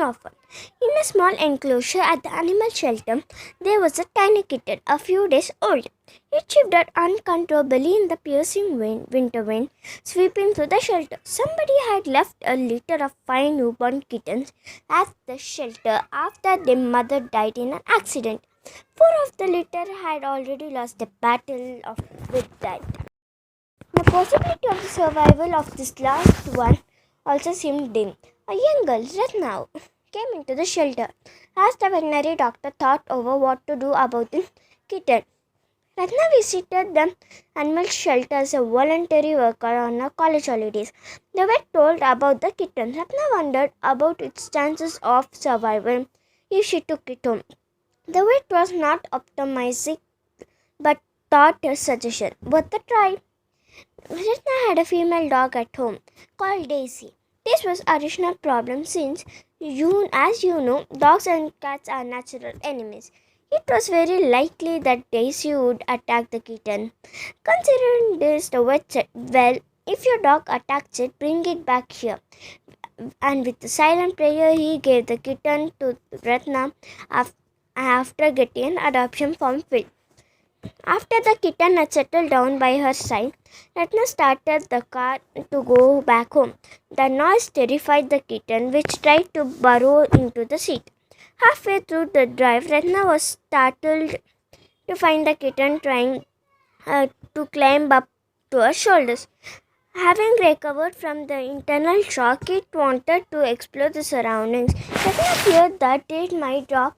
often. In a small enclosure at the animal shelter, there was a tiny kitten, a few days old. It shivered uncontrollably in the piercing winter wind sweeping through the shelter. Somebody had left a litter of 5 newborn kittens at the shelter after their mother died in an accident. 4 of the litter had already lost the battle with death. The possibility of the survival of this last one also seemed dim. A young girl, Ratna, came into the shelter. As the veterinary doctor thought over what to do about the kitten, Ratna visited the animal shelter as a voluntary worker on her college holidays. The vet told about the kitten. Ratna wondered about its chances of survival if she took it home. The vet was not optimistic but thought a suggestion worth a try. Ratna had a female dog at home called Daisy. This was a additional problem since, as you know, dogs and cats are natural enemies. It was very likely that Daisy would attack the kitten. Considering this, the vet said, "Well, if your dog attacks it, bring it back here." And with a silent prayer, he gave the kitten to Ratna after getting an adoption form filled. After the kitten had settled down by her side, Ratna started the car to go back home. The noise terrified the kitten, which tried to burrow into the seat. Halfway through the drive, Ratna was startled to find the kitten trying to climb up to her shoulders. Having recovered from the internal shock, it wanted to explore the surroundings. Ratna feared that it might drop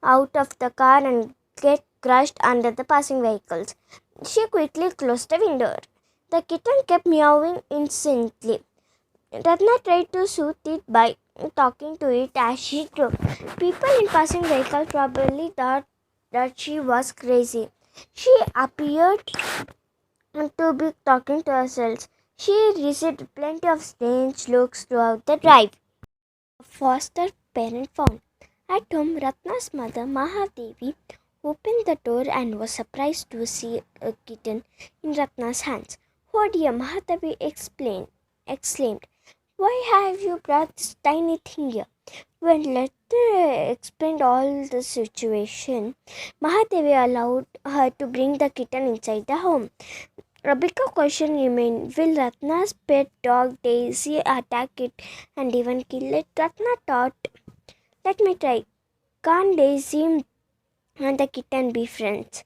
out of the car and get crushed under the passing vehicles. She quickly closed the window. The kitten kept meowing incessantly. Ratna tried to soothe it by talking to it as she drove. People in passing vehicles probably thought that she was crazy. She appeared to be talking to herself. She received plenty of strange looks throughout the drive. A foster parent found. At home, Ratna's mother, Mahadevi, opened the door and was surprised to see a kitten in Ratna's hands. "Oh dear," Mahadevi exclaimed. "Why have you brought this tiny thing here?" When Ratna explained all the situation, Mahadevi allowed her to bring the kitten inside the home. A bigger question remained: will Ratna's pet dog Daisy attack it and even kill it? Ratna thought, "Let me try. Can't Daisy and the kitten be friends?"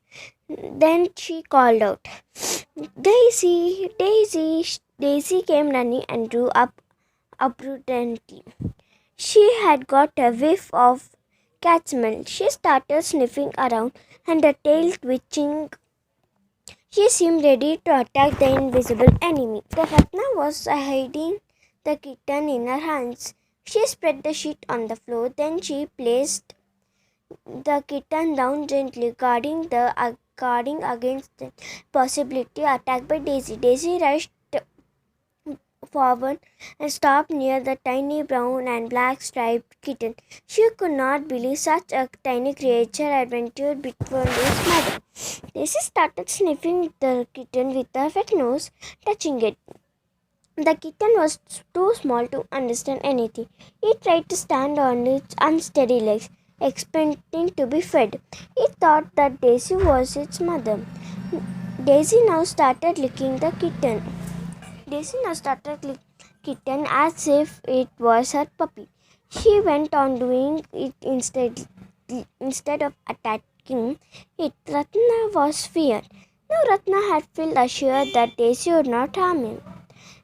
Then she called out, "Daisy, Daisy!" Daisy came running and drew up abruptly. She had got a whiff of cat smell. She started sniffing around and her tail twitching. She seemed ready to attack the invisible enemy. The Ratna was hiding the kitten in her hands. She spread the sheet on the floor. Then she placed the kitten down gently, guarding against the possibility attacked by Daisy. Daisy rushed forward and stopped near the tiny brown and black striped kitten. She could not believe such a tiny creature had ventured between its mother. Daisy started sniffing the kitten with her wet nose, touching it. The kitten was too small to understand anything. It tried to stand on its unsteady legs, expecting to be fed. It thought that Daisy was its mother. Daisy now started licking the kitten. Kitten as if it was her puppy. She went on doing it instead of attacking it. Ratna was feared. Now Ratna had felt assured that Daisy would not harm him.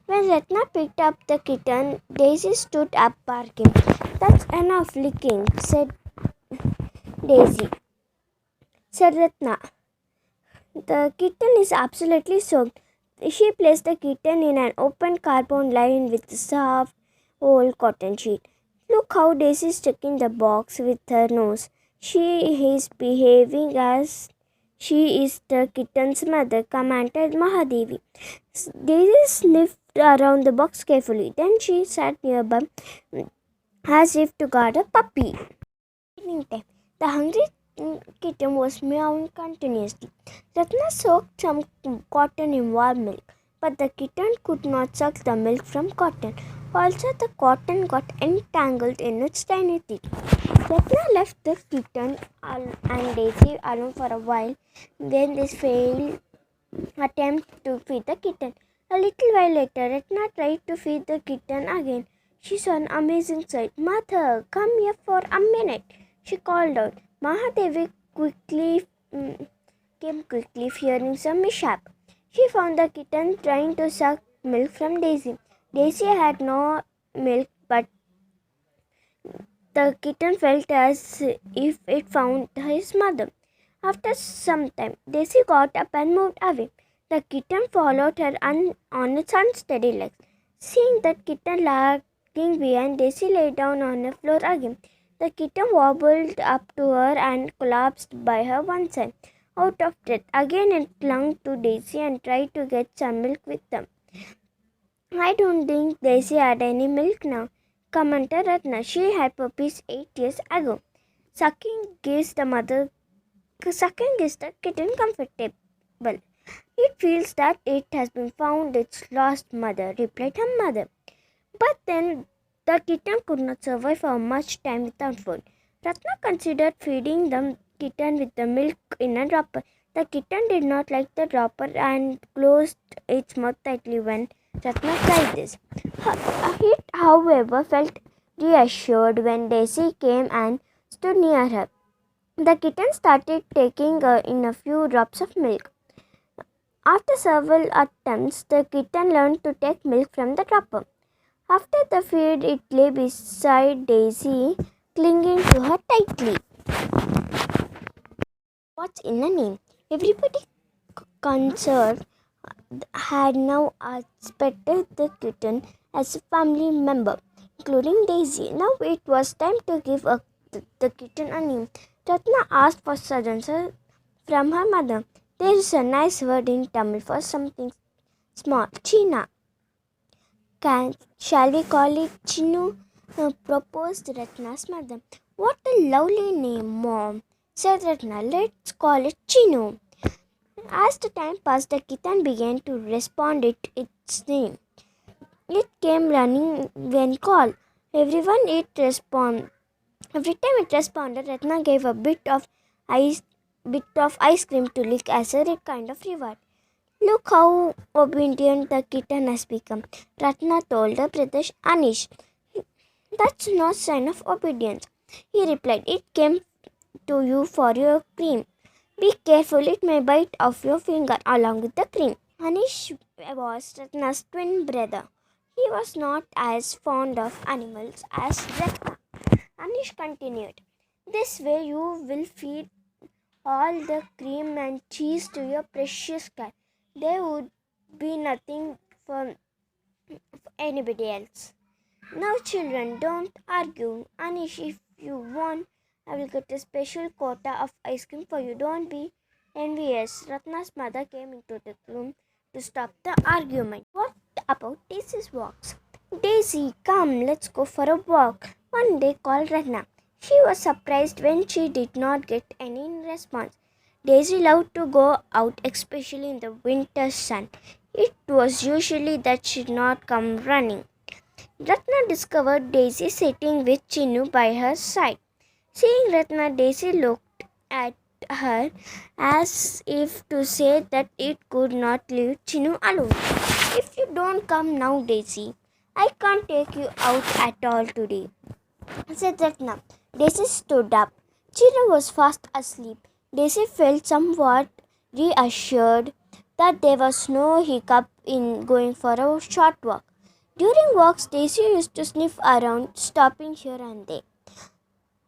When Ratna picked up the kitten, Daisy stood up barking. "That's enough licking," said Ratna. "The kitten is absolutely soaked." She placed the kitten in an open cardboard line with a soft old cotton sheet. "Look how Daisy is checking the box with her nose. She is behaving as she is the kitten's mother," commented Mahadevi. Daisy sniffed around the box carefully. Then she sat nearby as if to guard a puppy. Evening time. The hungry kitten was meowing continuously. Ratna soaked some cotton in warm milk, but the kitten could not suck the milk from cotton. Also, the cotton got entangled in its tiny teeth. Ratna left the kitten and Daisy alone for a while. Then they failed attempt to feed the kitten. A little while later, Ratna tried to feed the kitten again. She saw an amazing sight. Mother, come here for a minute, she called out. Mahadevi came quickly, fearing some mishap. She found the kitten trying to suck milk from Daisy. Daisy had no milk, but the kitten felt as if it found his mother. After some time, Daisy got up and moved away. The kitten followed her on its unsteady legs. Seeing that kitten lagging behind, Daisy lay down on the floor again. The kitten wobbled up to her and collapsed by her one side. Out of breath, again it clung to Daisy and tried to get some milk with them. I don't think Daisy had any milk now, commented Ratna. She had puppies 8 years ago. Sucking gives the kitten comfortable. It feels that it has been found its lost mother, replied her mother. But then the kitten could not survive for much time without food. Ratna considered feeding the kitten with the milk in a dropper. The kitten did not like the dropper and closed its mouth tightly when Ratna tried this. It, however, felt reassured when Daisy came and stood near her. The kitten started taking in a few drops of milk. After several attempts, the kitten learned to take milk from the dropper. After the feed, it lay beside Daisy, clinging to her tightly. What's in a name? Everybody concerned had now expected the kitten as a family member, including Daisy. Now it was time to give the kitten a name. Ratna asked for suggestions from her mother. There is a nice word in Tamil for something small. China. Shall we call it Chinu? Proposed Ratna's mother. What a lovely name, Mom, said Ratna. Let's call it Chinu. As the time passed, the kitten began to respond to its name. It came running when called. Every time it responded, Ratna gave a bit of ice cream to lick as a kind of reward. Look how obedient the kitten has become, Ratna told her brother Anish. That's no sign of obedience, he replied. It came to you for your cream. Be careful, it may bite off your finger along with the cream. Anish was Ratna's twin brother. He was not as fond of animals as Ratna. Anish continued, this way you will feed all the cream and cheese to your precious cat. There would be nothing for anybody else. Now, children, don't argue. Anish, if you want, I will get a special quota of ice cream for you. Don't be envious. Ratna's mother came into the room to stop the argument. What about Daisy's walks? Daisy, come, let's go for a walk. One day called Ratna. She was surprised when she did not get any response. Daisy loved to go out, especially in the winter sun. It was usually that she did not come running. Ratna discovered Daisy sitting with Chinu by her side. Seeing Ratna, Daisy looked at her as if to say that it could not leave Chinu alone. If you don't come now, Daisy, I can't take you out at all today, said Ratna. Daisy stood up. Chinu was fast asleep. Daisy felt somewhat reassured that there was no hiccup in going for a short walk. During walks, Daisy used to sniff around, stopping here and there.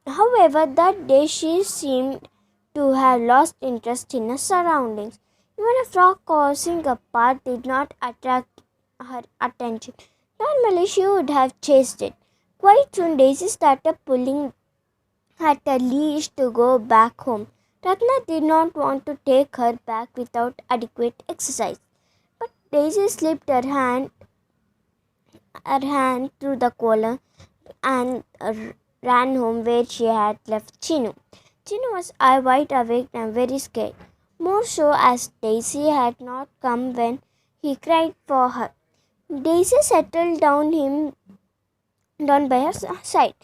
However, that day she seemed to have lost interest in her surroundings. Even a frog crossing a path did not attract her attention. Normally, she would have chased it. Quite soon, Daisy started pulling at a leash to go back home. Ratna did not want to take her back without adequate exercise, but Daisy slipped her hand through the collar and ran home where she had left Chinu. Chinu was wide awake and very scared, more so as Daisy had not come when he cried for her. Daisy settled down him down by her side.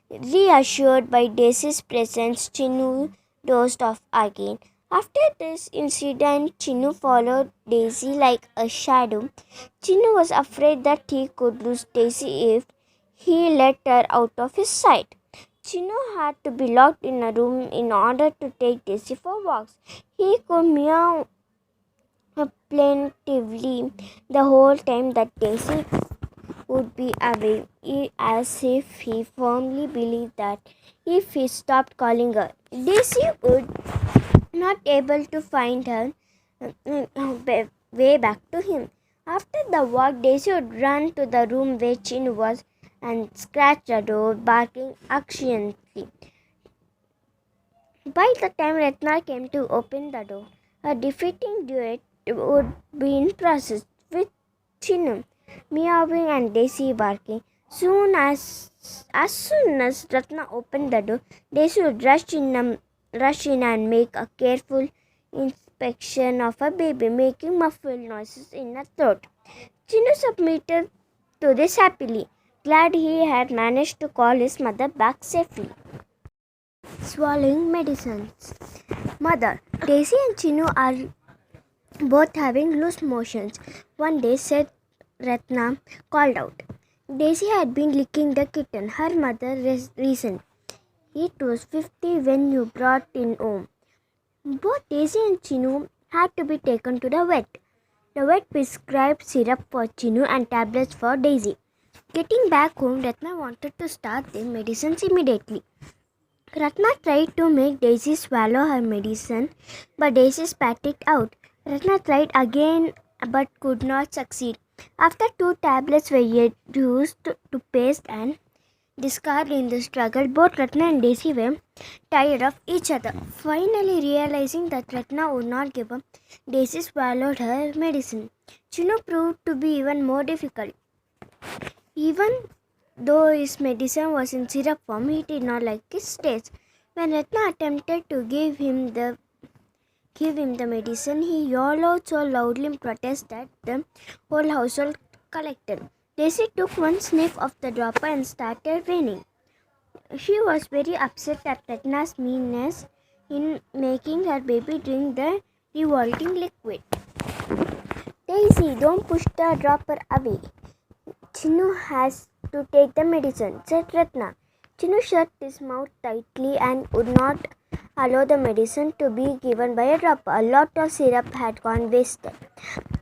Reassured by Daisy's presence, Chinu dozed off again. After this incident, Chinu followed Daisy like a shadow. Chinu was afraid that he could lose Daisy if he let her out of his sight. Chinu had to be locked in a room in order to take Daisy for walks. He could meow plaintively the whole time that Daisy would be away, as if he firmly believed that if he stopped calling her, Daisy would not able to find her way back to him. After the walk, Daisy would run to the room where Chin was and scratch the door, barking anxiously. By the time Ratna came to open the door, a defeating duet would be in process, with Chinu meowing and Daisy barking. As soon as Ratna opened the door, Daisy would rush in and make a careful inspection of her baby, making muffled noises in her throat. Chinu submitted to this happily, glad he had managed to call his mother back safely. Swallowing medicines. Mother, Daisy and Chinu are both having loose motions. One day, said Ratna, called out. Daisy had been licking the kitten. Her mother reasoned. It was 50 when you brought in home. Both Daisy and Chinu had to be taken to the vet. The vet prescribed syrup for Chinu and tablets for Daisy. Getting back home, Ratna wanted to start the medicines immediately. Ratna tried to make Daisy swallow her medicine, but Daisy spat it out. Ratna tried again but could not succeed. After 2 tablets were reduced to paste and discarded in the struggle, both Ratna and Daisy were tired of each other. Finally, realizing that Ratna would not give up, Daisy swallowed her medicine. Chinu proved to be even more difficult. Even though his medicine was in syrup form, he did not like its taste. When Ratna attempted to give him the medicine, he yelled so loudly in protest that the whole household collected. Daisy took one sniff of the dropper and started raining. She was very upset at Ratna's meanness in making her baby drink the revolting liquid. Daisy, don't push the dropper away. Chinu has to take the medicine, said Ratna. Chinu shut his mouth tightly and would not allow the medicine to be given by a dropper. A lot of syrup had gone wasted.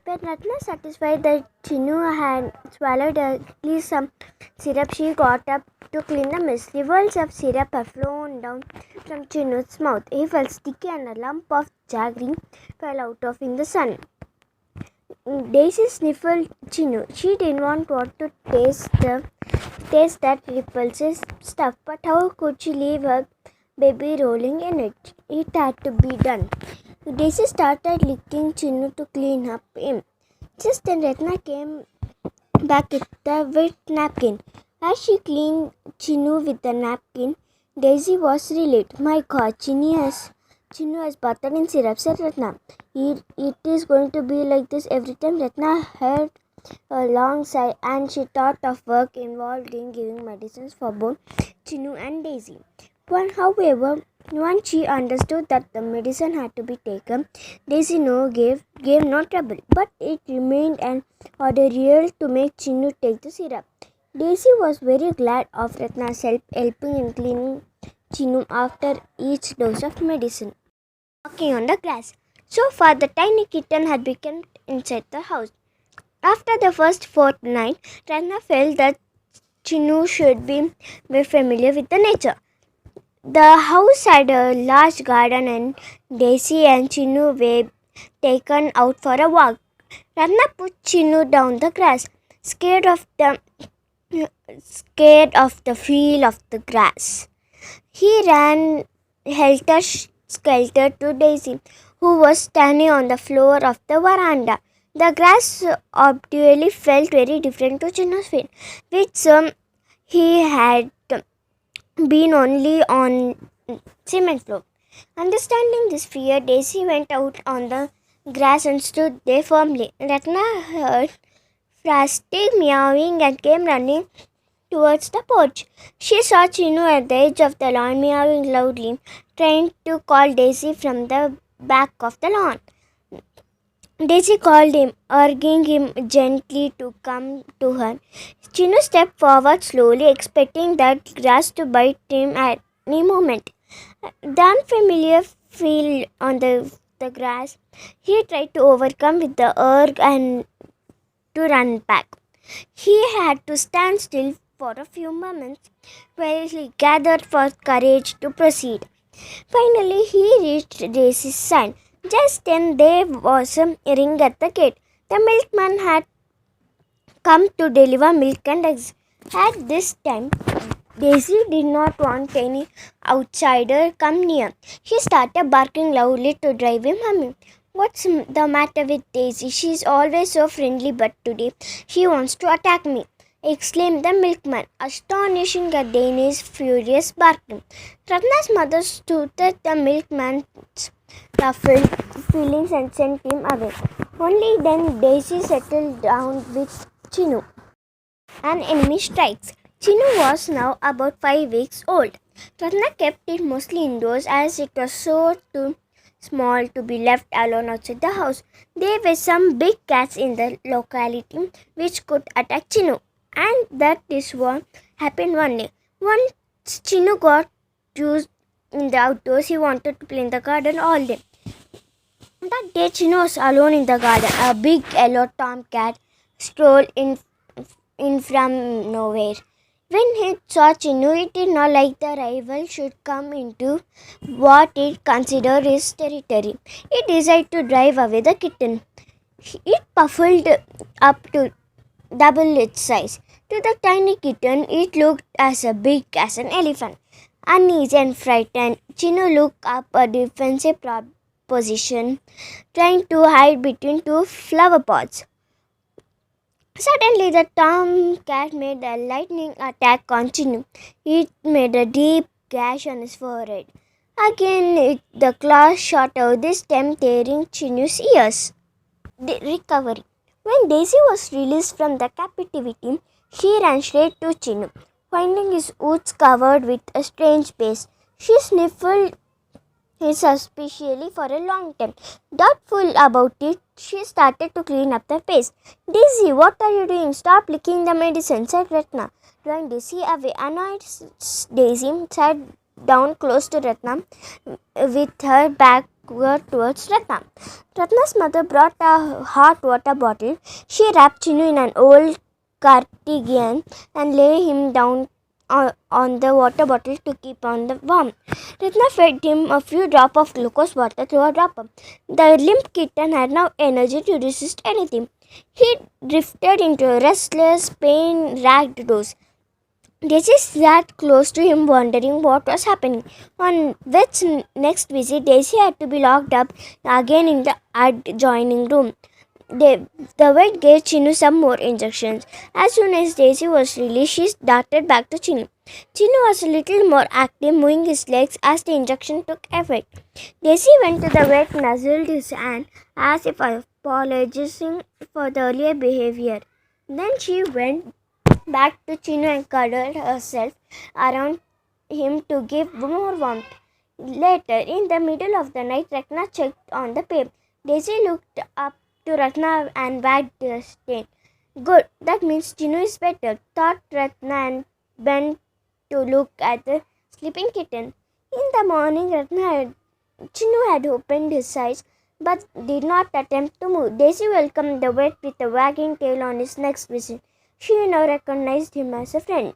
When Ratna, satisfied that Chinu had swallowed at least some syrup, she got up to clean the mess. Rivers of syrup had flown down from Chinu's mouth. He felt sticky and a lump of jaggery fell out of in the sun. Daisy sniffled Chinu. She didn't want to taste that repulsive stuff, but how could she leave her baby rolling in it? It had to be done. Daisy started licking Chinu to clean up him. Just then Ratna came back with the wet napkin. As she cleaned Chinu with the napkin, Daisy was relieved. My God, Chinu has bathed in syrup, said Ratna. It is going to be like this every time. Ratna heard a long sigh and she thought of work involved in giving medicines for both Chinu and Daisy. However, once she understood that the medicine had to be taken, Daisy gave no trouble, but it remained an ordeal to make Chinu take the syrup. Daisy was very glad of Ratna's help helping in cleaning Chinu after each dose of medicine. Walking on the grass. So far, the tiny kitten had become inside the house. After the first fortnight, Ratna felt that Chinu should be more familiar with the nature. The house had a large garden and Daisy and Chinu were taken out for a walk. Ratna put Chinu down the grass, scared of the feel of the grass. He ran helter-skelter to Daisy, who was standing on the floor of the veranda. The grass obviously felt very different to Chinu's feet, which he had been only on cement floor. Understanding this fear, Daisy went out on the grass and stood there firmly. Ratna heard Frosty meowing and came running towards the porch. She saw Chinu at the edge of the lawn meowing loudly, trying to call Daisy from the back of the lawn. Daisy called him, urging him gently to come to her. Chinu stepped forward slowly, expecting that grass to bite him at any moment. The unfamiliar feel on the grass he tried to overcome with the urge and to run back. He had to stand still for a few moments while he gathered for courage to proceed. Finally, he reached Daisy's side. Just then, there was a ring at the gate. The milkman had come to deliver milk and eggs. At this time, Daisy did not want any outsider come near. She started barking loudly to drive him home. What's the matter with Daisy? She's always so friendly, but today she wants to attack me, exclaimed the milkman, astonishing at Daisy's furious barking. Ratna's mother stood at the milkman's ruffled feelings and sent him away. Only then Daisy settled down with Chinu. An enemy strikes. Chinu was now about 5 weeks old. Ratna kept it mostly indoors as it was so too small to be left alone outside the house. There were some big cats in the locality which could attack Chinu, and that is what happened one day. Once Chinu got used in the outdoors, he wanted to play in the garden all day. That day, Chinu was alone in the garden. A big yellow tomcat strolled in from nowhere. When he saw Chinu, it did not like the rival should come into what it considered his territory. It decided to drive away the kitten. It puffled up to double its size. To the tiny kitten, it looked as big as an elephant. Uneasy and frightened, Chinu looked up a defensive position, trying to hide between two flower pots. Suddenly, the tomcat made a lightning attack on Chinu. It made a deep gash on his forehead. Again, the claws shot out, this time tearing Chinu's ears. Recovery. When Daisy was released from the captivity, she ran straight to Chinu, finding his woods covered with a strange paste. She sniffled it suspiciously for a long time. Doubtful about it, she started to clean up the paste. Daisy, what are you doing? Stop licking the medicine, said Ratna, drawing Daisy away. Annoyed, Daisy sat down close to Ratna with her back towards Ratna. Ratna's mother brought a hot water bottle. She wrapped Chinu in an old cardigan and lay him down on the water bottle to keep on the warmth. Ratna fed him a few drops of glucose water through a dropper. The limp kitten had now energy to resist anything. He drifted into a restless, pain-racked doze. Daisy sat close to him, wondering what was happening. On Vet's next visit, Daisy had to be locked up again in the adjoining room. The vet gave Chinu some more injections. As soon as Daisy was released, she darted back to Chinu. Chinu was a little more active, moving his legs as the injection took effect. Daisy went to the vet, nuzzled his hand as if apologizing for the earlier behavior. Then she went back to Chinu and cuddled herself around him to give more warmth. Later, in the middle of the night, Ratna checked on the babe. Daisy looked up to Ratna and wagged the tail. Good, that means Chinu is better, thought Ratna and bent to look at the sleeping kitten. In the morning, Chinu had opened his eyes but did not attempt to move. Daisy welcomed the vet with a wagging tail on his next visit. She now recognized him as a friend.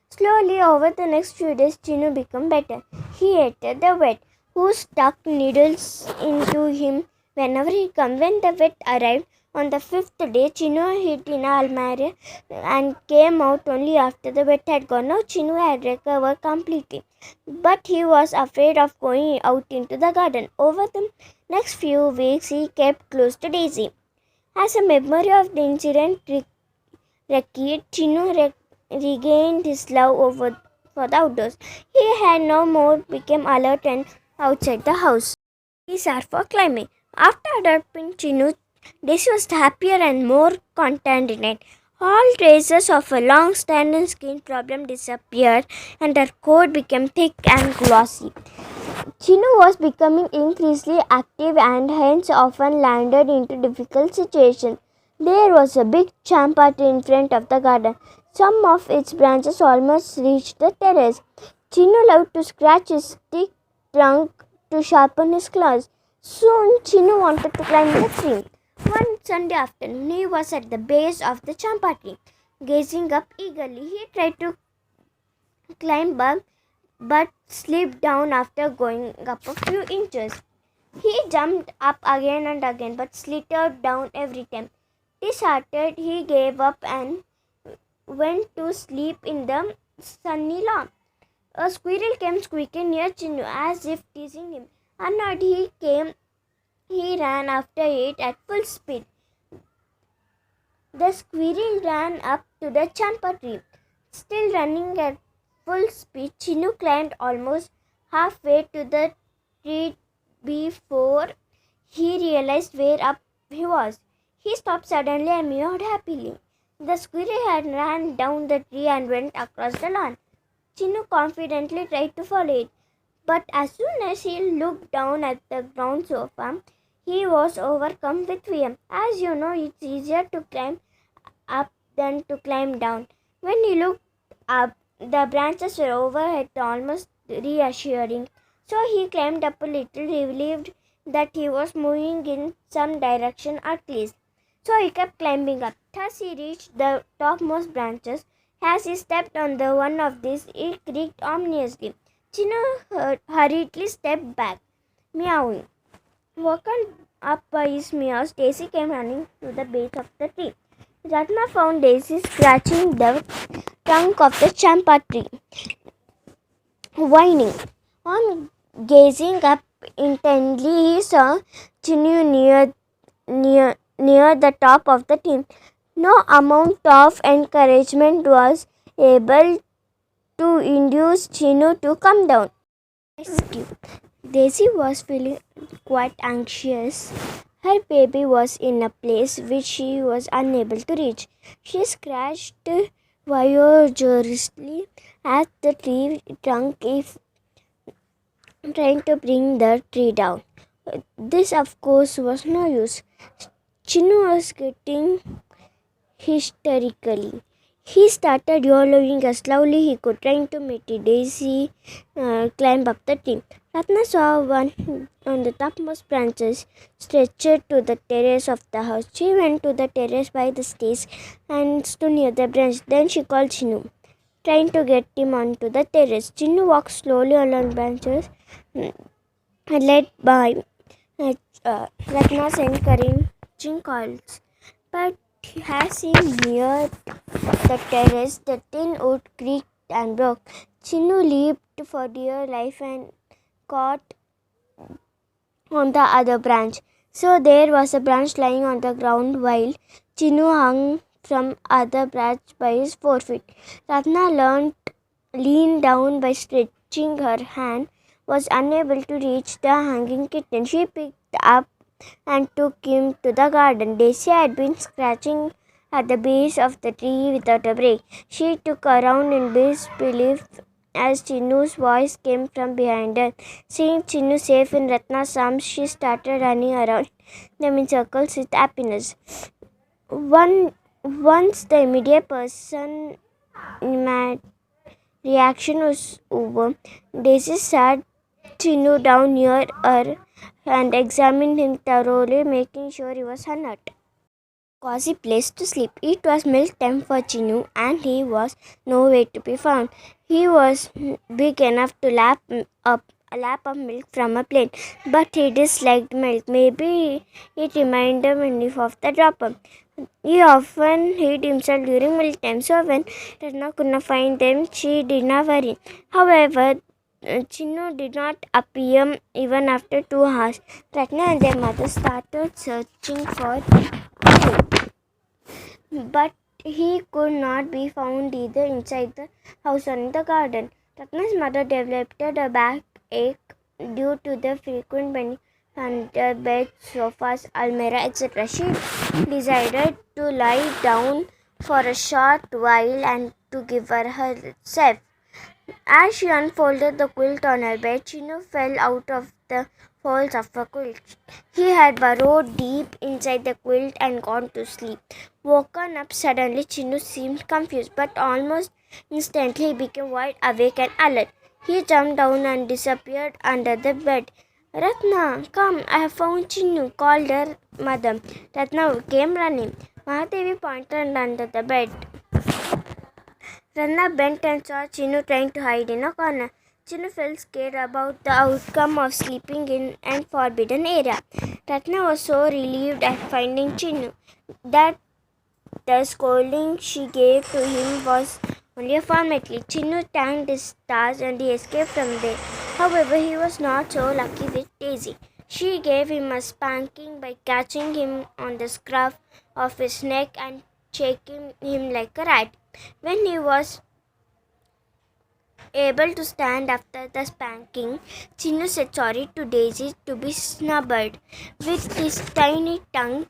Slowly, over the next few days, Chinu became better. He hated the vet, who stuck needles into him whenever he came. When the vet arrived on the 5th day, Chinu hid in a almirah and came out only after the vet had gone. Now Chinu had recovered completely, but he was afraid of going out into the garden. Over the next few weeks, he kept close to Daisy. As a memory of the incident Chinu regained his love for the outdoors. He had no more become alert and outside the house. These are for climbing. After adopting Chinu, Daisy was happier and more contented. All traces of a long-standing skin problem disappeared and her coat became thick and glossy. Chinu was becoming increasingly active and hence often landed into difficult situations. There was a big champa tree in front of the garden. Some of its branches almost reached the terrace. Chinu loved to scratch his thick trunk to sharpen his claws. Soon Chinu wanted to climb the tree. One Sunday afternoon, he was at the base of the champa tree. Gazing up eagerly, he tried to climb up but slipped down after going up a few inches. He jumped up again and again but slithered down every time. Disheartened, he gave up and went to sleep in the sunny lawn. A squirrel came squeaking near Chinu as if teasing him. Annoyed, he ran after it at full speed. The squirrel ran up to the champa tree. Still running at full speed, Chinu climbed almost halfway to the tree before he realized where up he was. He stopped suddenly and meowed happily. The squirrel had ran down the tree and went across the lawn. Chinu confidently tried to follow it, but as soon as he looked down at the ground sofa, he was overcome with fear. As you know, it's easier to climb up than to climb down. When he looked up, the branches were overhead, almost reassuring. So he climbed up a little, relieved that he was moving in some direction at least. So he kept climbing up. Thus he reached the topmost branches. As he stepped on the one of these, it creaked ominously. Chinu hurriedly stepped back, meowing. Woken up by his meows, Daisy came running to the base of the tree. Ratna found Daisy scratching the trunk of the champa tree, whining. On gazing up intently, he saw Chinu near the top of the tree. No amount of encouragement was able to induce Chinu to come down. Daisy was feeling quite anxious. Her baby was in a place which she was unable to reach. She scratched vigorously at the tree trunk trying to bring the tree down. This, of course, was no use. Chinu was getting hysterically. He started yellowing as slowly he could, trying to make Daisy climb up the tree. Ratna saw one on the topmost branches stretched to the terrace of the house. She went to the terrace by the stairs and stood near the branch. Then she called Chinu, trying to get him onto the terrace. Chinu walked slowly along branches, led by Ratna's encouraging calls. But as he neared the terrace, the tin wood creaked and broke. Chinu leaped for dear life and caught on the other branch. So there was a branch lying on the ground while Chinu hung from other branch by his forefeet. Ratna leaned down by stretching her hand, was unable to reach the hanging kitten. She picked up and took him to the garden. Daisy had been scratching at the base of the tree without a break. She took around in disbelief as Chinu's voice came from behind her. Seeing Chinu safe in Ratna's arms, she started running around them in circles with happiness. Once the immediate person reaction was over, Daisy sat Chinu down near her and examined him thoroughly, making sure he was unhurt. Cozy place to sleep. It was milk time for Chinu, and he was nowhere to be found. He was big enough to lap a lap of milk from a plate, but he disliked milk. Maybe it reminded him of the dropper. He often hid himself during meal time, so when Ratna could not find him, she did not worry. However, Chinu did not appear even after 2 hours. Ratna and their mother started searching for him, but he could not be found either inside the house or in the garden. Ratna's mother developed a backache due to the frequent bending under beds, sofas, almirah, etc. She decided to lie down for a short while and to give her herself. As she unfolded the quilt on her bed, Chinu fell out of the folds of the quilt. He had burrowed deep inside the quilt and gone to sleep. Woken up suddenly, Chinu seemed confused, but almost instantly he became wide awake and alert. He jumped down and disappeared under the bed. Ratna, come, I have found Chinu, called her mother. Ratna came running. Mahadevi pointed under the bed. Ratna bent and saw Chinu trying to hide in a corner. Chinu felt scared about the outcome of sleeping in an forbidden area. Ratna was so relieved at finding Chinu that the scolding she gave to him was only a formality. Chinu thanked his stars and he escaped from there. However, he was not so lucky with Daisy. She gave him a spanking by catching him on the scruff of his neck and shaking him like a rat. When he was able to stand after the spanking, Chinu said sorry to Daisy to be snubbed. With his tiny tongue,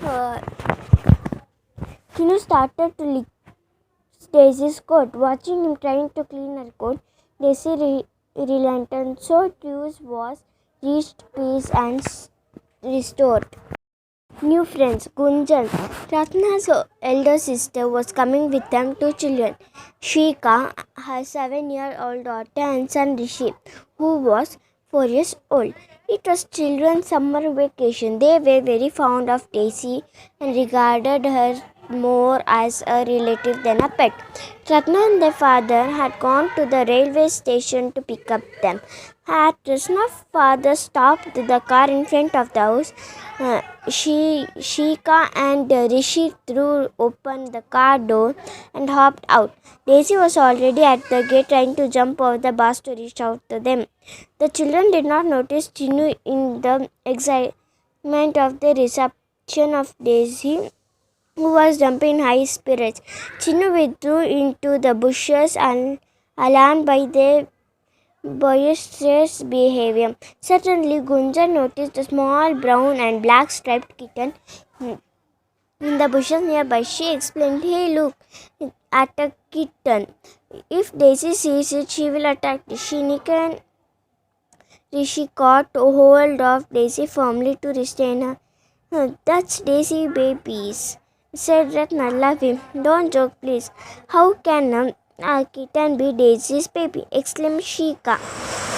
uh, Chinu started to lick Daisy's coat. Watching him trying to clean her coat, Daisy relented. So Truce was reached peace and restored. New friends, Gunjan. Ratna's elder sister was coming with them two children, Shika, her 7-year-old daughter, and son Rishi, who was 4 years old. It was children's summer vacation. They were very fond of Daisy and regarded her more as a relative than a pet. Ratna and their father had gone to the railway station to pick up them. Had Ratna's father stopped the car in front of the house, Shika and Rishi threw open the car door and hopped out. Daisy was already at the gate trying to jump over the bars to reach out to them. The children did not notice Chinu in the excitement of the reception of Daisy, who was jumping in high spirits. Chinu withdrew into the bushes and alarmed by their boisterous behavior. Suddenly, Gunjan noticed a small brown and black striped kitten in the bushes nearby. She exclaimed, "Hey, look at a kitten. If Daisy sees it, she will attack it." Rishi caught hold of Daisy firmly to restrain her. "That's Daisy, babies," said Ratna, laughing. "Don't joke, please. How can a kitten be Daisy's baby?" exclaimed Shika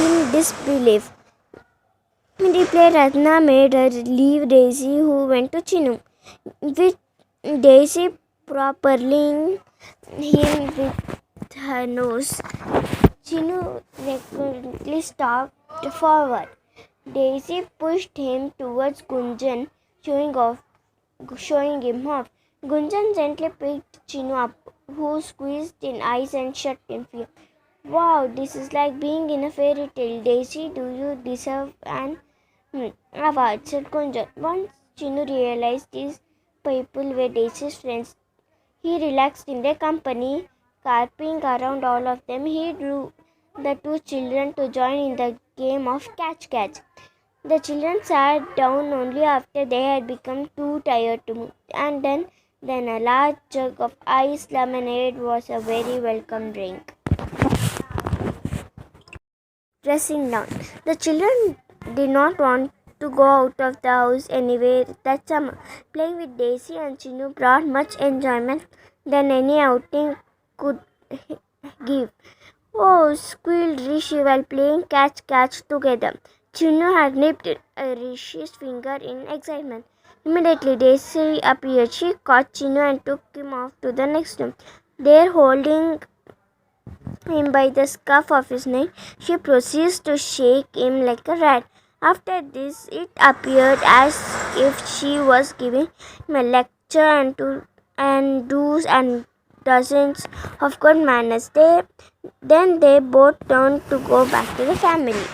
in disbelief. In reply, Ratna made her leave Daisy, who went to Chinu. With Daisy properly him with her nose, Chinu reluctantly stepped forward. Daisy pushed him towards Gunjan, showing him off. Gunjan gently picked Chinu up, who squeezed in eyes and shut in fear. "Wow, this is like being in a fairy tale. Daisy, do you deserve an award?" said Gunjan. Once Chinu realized these people were Daisy's friends, he relaxed in their company. Carping around all of them, he drew the two children to join in the game of catch. The children sat down only after they had become too tired to move, and then a large jug of iced lemonade was a very welcome drink. Dressing down. The children did not want to go out of the house anywhere that summer. Playing with Daisy and Chinu brought much enjoyment than any outing could give. "Oh," squealed Rishi while playing catch together. Chinu had nipped Rishi's finger in excitement. Immediately, Daisy appeared. She caught Chinu and took him off to the next room. There, holding him by the scruff of his neck, she proceeds to shake him like a rat. After this, it appeared as if she was giving him a lecture and do's and dozens of good manners. Then they both turned to go back to the family,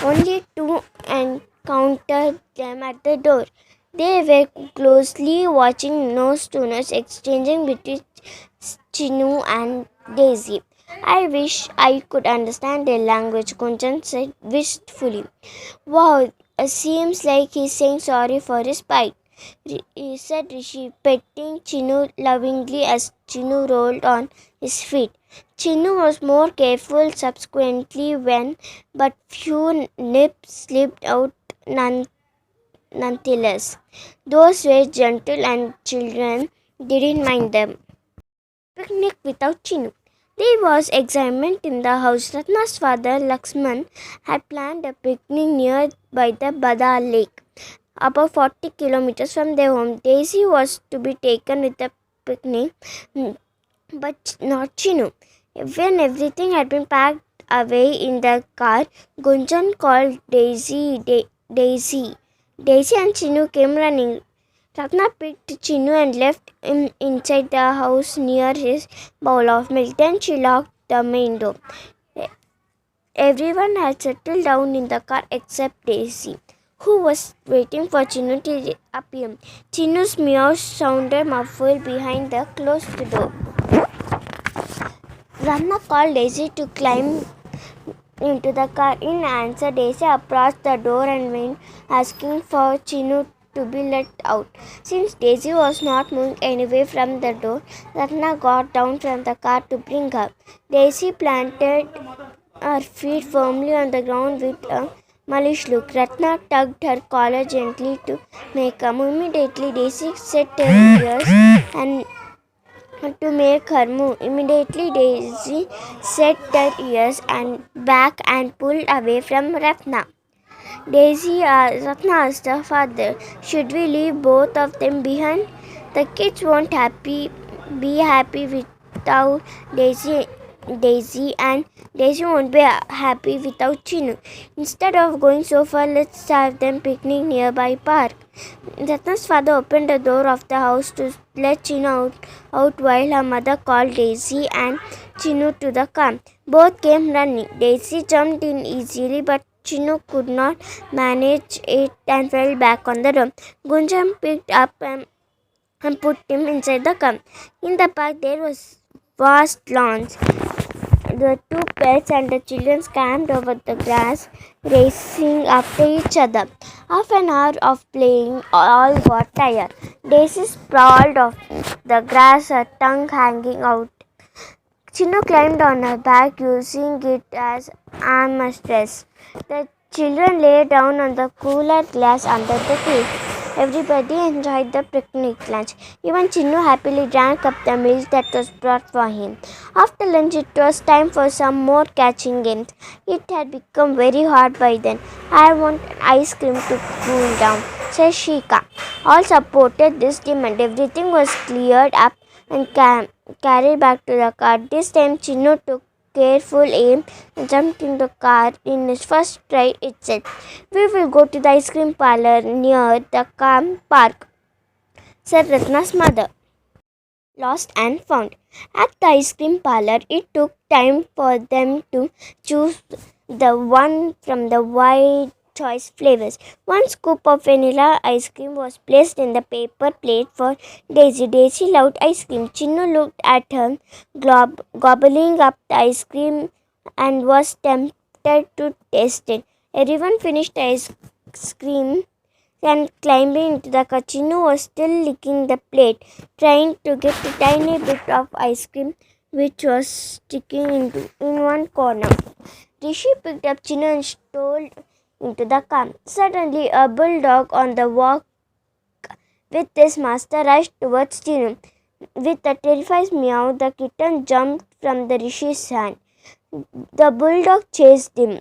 only to encounter them at the door. They were closely watching, nose to nose, exchanging between Chinu and Daisy. "I wish I could understand their language," Kunjan said wistfully. "Wow, seems like he's saying sorry for his bite." said Rishi, petting Chinu lovingly as Chinu rolled on his feet. Chinu was more careful subsequently but few nips slipped out nonetheless. Those were gentle and children didn't mind them. Picnic without Chinu. There was excitement in the house. Ratna's father, Lakshman, had planned a picnic near by the Bada lake, about 40 kilometers from their home. Daisy was to be taken with the picnic, but not Chinu. When everything had been packed away in the car, Gunjan called Daisy. Daisy and Chinu came running. Ratna picked Chinu and left him inside the house near his bowl of milk. Then she locked the main door. Everyone had settled down in the car except Daisy, who was waiting for Chinu to appear. Chinu's meow sounded muffled behind the closed door. Ratna called Daisy to climb into the car. In answer, Daisy approached the door and went, asking for Chinu to be let out. Since Daisy was not moving anyway from the door, Ratna got down from the car to bring her. Daisy planted her feet firmly on the ground with a malicious look. Ratna tugged her collar gently to make her move. Immediately, Daisy set her ears and to make her move. Immediately, Daisy set her ears and back and pulled away from Ratna. Ratna asked her father, should we leave both of them behind? The kids won't be happy without Daisy and Daisy won't be happy without Chinu. Instead of going so far, let's have them picnic nearby park. Ratna's father opened the door of the house to let Chinu out while her mother called Daisy and Chinu to the car. Both came running. Daisy jumped in easily, but Chinu could not manage it and fell back on the road. Gunjan picked up and put him inside the car. In the park, there was vast lawns. The two pets and the children camped over the grass, racing after each other. Half an hour of playing, all got tired. Daisy sprawled off the grass, her tongue hanging out. Chinu climbed on her back, using it as armrest. The children lay down on the cooler glass under the trees. Everybody enjoyed the picnic lunch. Even Chinu happily drank up the milk that was brought for him. After lunch, it was time for some more catching games. It had become very hot by then. I want ice cream to cool down, said Shika. All supported this demand. Everything was cleared up and carried back to the car. This time, Chinu took careful aim and jumped in the car in his first try itself. We will go to the ice cream parlor near the park, said Ratna's mother. Lost and found. At the ice cream parlor, it took time for them to choose the one from the wide choice flavors. One scoop of vanilla ice cream was placed in the paper plate for Daisy. Daisy loved ice cream. Chinu looked at her, gobbling up the ice cream and was tempted to taste it. Everyone finished the ice cream and climbing into the car. Chinu was still licking the plate, trying to get a tiny bit of ice cream which was sticking in one corner. Rishi picked up Chinu and stole into the car. Suddenly, a bulldog on the walk with his master rushed towards Chinu. With a terrified meow, the kitten jumped from the Rishi's hand. The bulldog chased him,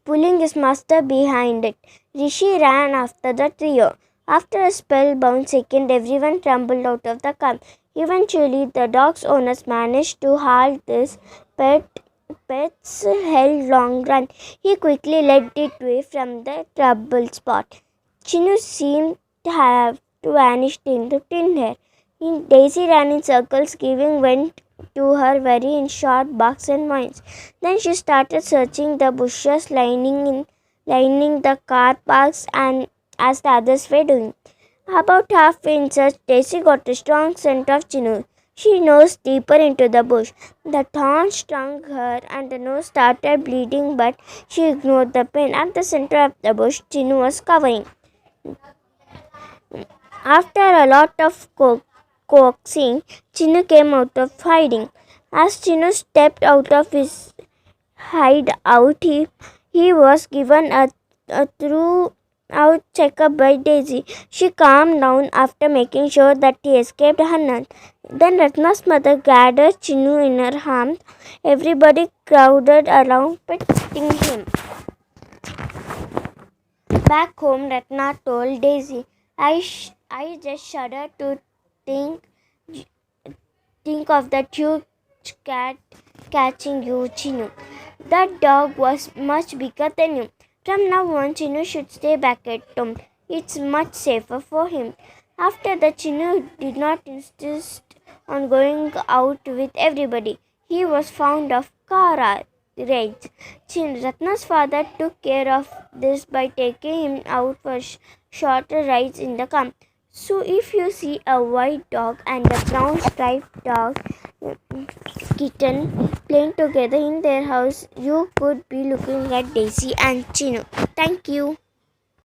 pulling his master behind it. Rishi ran after the trio. After a spellbound second, everyone tumbled out of the car. Eventually, the dog's owners managed to halt his pet's headlong run. He quickly led it away from the trouble spot. Chinu seemed to have vanished into thin air. Daisy ran in circles, giving vent to her worry in short barks and whines. Then she started searching the bushes lining the car parks and as the others were doing. About halfway in search, Daisy got a strong scent of Chinu. She nosed deeper into the bush. The thorns stung her and the nose started bleeding, but she ignored the pain. At the center of the bush, Chinu was covering. After a lot of coaxing, Chinu came out of hiding. As Chinu stepped out of his hideout, he was given a throughout checkup by Daisy. She calmed down after making sure that he escaped her. Then Ratna's mother gathered Chinu in her arms. Everybody crowded around, petting him. Back home, Ratna told Daisy, I just shudder to think think of that huge cat catching you, Chinu. That dog was much bigger than you. From now on, Chinu should stay back at home. It's much safer for him. After that, Chinu did not insist on going out with everybody. He was fond of car rides. Ratna's father took care of this by taking him out for shorter rides in the car. So if you see a white dog and a brown striped dog kitten playing together in their house, you could be looking at Daisy and Chinu. Thank you.